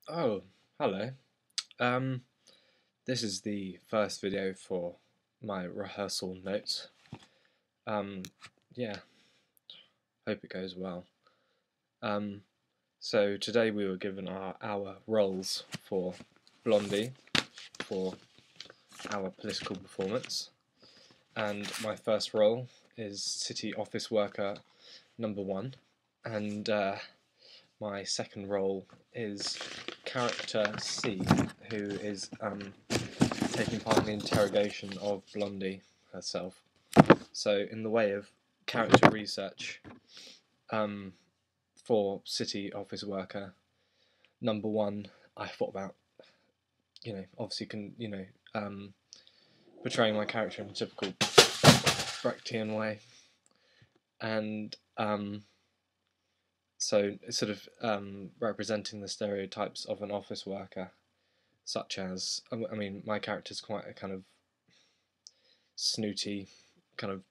Oh, hello. Um, this is the first video for my rehearsal notes. Um, yeah, hope it goes well. Um, so today we were given our roles for Blondie for our political performance, and my first role is City Office Worker #1, and my second role is character C, who is taking part in the interrogation of Blondie herself. So, in the way of character research um, for City Office Worker #1, I thought about, obviously, portraying my character in a typical Brechtian way, and so sort of representing the stereotypes of an office worker, such as, I mean, my character's quite a kind of snooty, kind of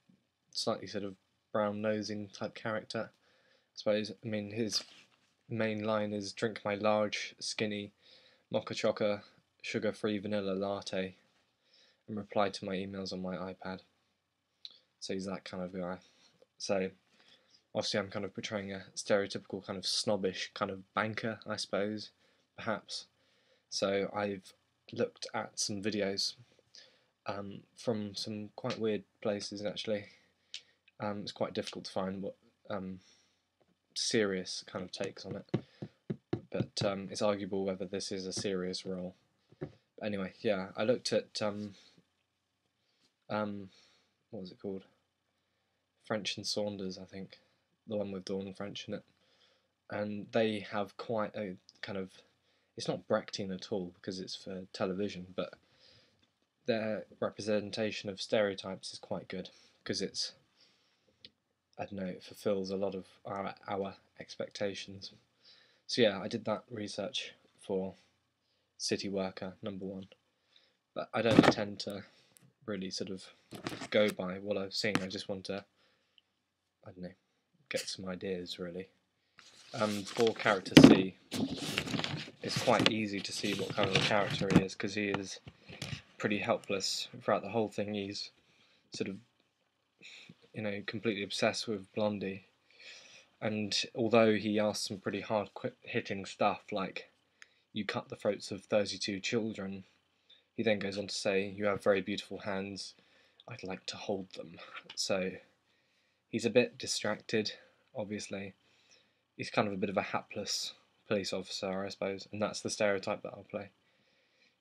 slightly sort of brown nosing type character. I suppose. I mean, his main line is "Drink my large, skinny, mocha choca, sugar-free vanilla latte," and reply to my emails on my iPad. So he's that kind of guy. So obviously, I'm kind of portraying a stereotypical kind of snobbish kind of banker, I suppose, perhaps. So I've looked at some videos from some quite weird places actually. It's quite difficult to find what serious kind of takes on it, but it's arguable whether this is a serious role. But anyway, yeah, I looked at what was it called? French and Saunders, I think, the one with Dawn French in it, and they have quite a kind of. It's not Brechtian at all because it's for television, but their representation of stereotypes is quite good because it's, I don't know, it fulfills a lot of our expectations. So yeah, I did that research for City Worker #1, but I don't intend to really sort of go by what I've seen. I just want to, I don't know, get some ideas really. For character C, it's quite easy to see what kind of a character he is because he is pretty helpless throughout the whole thing. He's sort of, completely obsessed with Blondie, and although he asks some pretty hard hitting stuff like "you cut the throats of 32 children," he then goes on to say, "you have very beautiful hands, I'd like to hold them." So he's a bit distracted, obviously. He's kind of a bit of a hapless police officer, I suppose, and that's the stereotype that I'll play.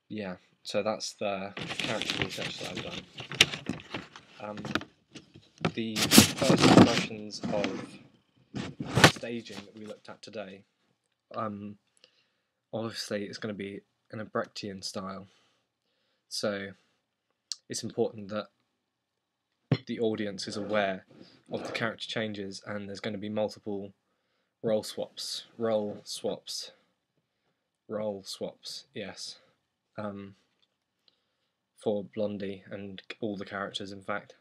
Yeah, so that's the character research that I've done. The first impressions of staging that we looked at today, obviously it's going to be in a Brechtian style, so it's important that the audience is aware of the character changes, and there's going to be multiple role swaps, yes, for Blondie and all the characters, in fact.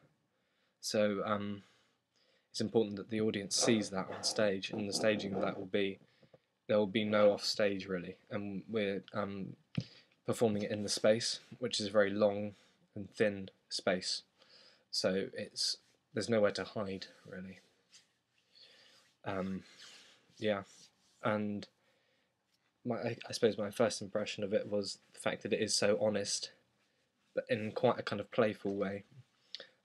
So it's important that the audience sees that on stage, and the staging of that will be, there will be no off stage really, and we're performing it in the space, which is a very long and thin space, so there's nowhere to hide really. Yeah, and I suppose my first impression of it was the fact that it is so honest, but in quite a kind of playful way.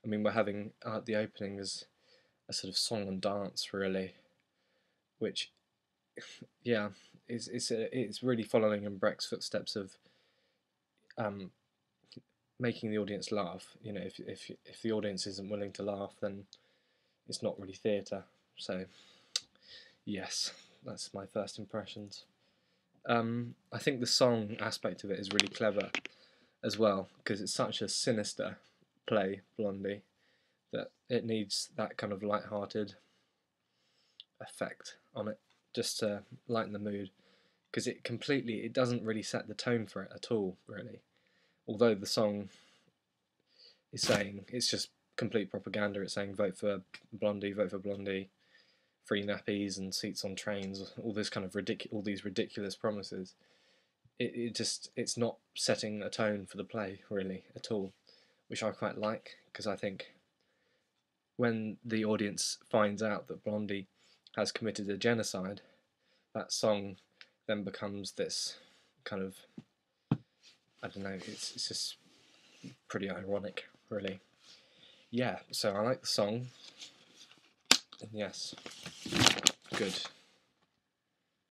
I mean, we're having the opening as a sort of song and dance, really, which, yeah, it's really following in Brecht's footsteps of making the audience laugh. If the audience isn't willing to laugh, then it's not really theatre. So, yes, that's my first impressions. I think the song aspect of it is really clever as well, because it's such a sinister play, Blondie, that it needs that kind of light-hearted effect on it just to lighten the mood, because it doesn't really set the tone for it at all, really. Although the song is saying, it's just complete propaganda. It's saying vote for Blondie, free nappies and seats on trains, all this kind of all these ridiculous promises. it's not setting a tone for the play really at all, which I quite like, because I think when the audience finds out that Blondie has committed a genocide, that song then becomes this kind of, I don't know, it's just pretty ironic, really. Yeah, so I like the song. And yes, good.